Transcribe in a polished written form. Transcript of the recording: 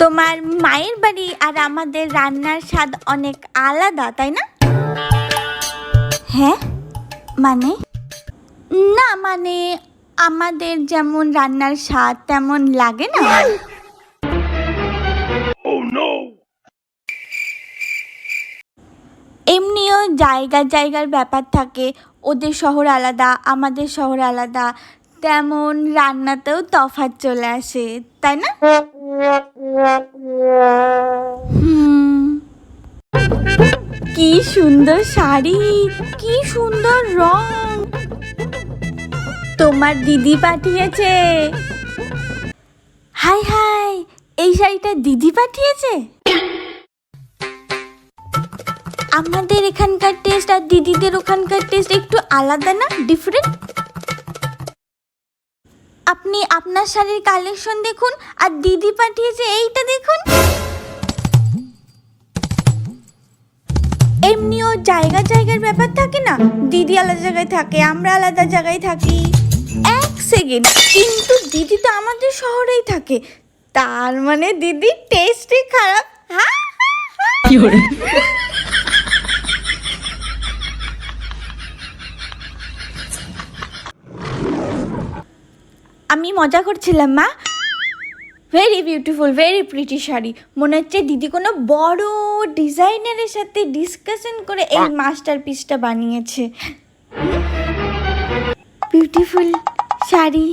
তোমার মায়ের বাড়ি আর আমাদের রান্নার স্বাদ অনেক আলাদা, তাই না? হ্যাঁ, মানে না, মানে আমাদের যেমন রান্নার স্বাদ তেমন লাগে না। এমনিও জায়গার ব্যাপার থাকে, ওদের শহর আলাদা আমাদের শহর আলাদা, তেমন রান্নাতেও তফাৎ চলে আসে, তাই না? কি সুন্দর শাড়ি, কি সুন্দর রং তোমার দিদি পাঠিয়েছে। হাই হাই, এই শাড়িটা দিদি পাঠিয়েছে। আমাদের এখানকার টেস্ট আর দিদিদের ওখানকার টেস্ট একটু আলাদা না, ডিফারেন্ট। আপনি আপনার শাড়ির কালেকশন দেখুন আর দিদি পাঠিয়েছে এইটা দেখুন। এমনিও জায়গার ব্যাপার থাকে না, দিদি আলাদা জায়গায় থাকে, আমরা আলাদা জায়গায় থাকি। এক সেকেন্ড, কিন্তু দিদি তো আমাদের শহরেই থাকে, তার মানে দিদির টেস্টই খারাপ। হ্যাঁ, আমি মজা করছিলাম মা। Very beautiful, very pretty sari. মনে হচ্ছে দিদি কোনো বড় ডিজাইনারের সাথে ডিসকাশন করে এই মাস্টারপিসটা বানিয়েছে। বিউটিফুল শাড়ি।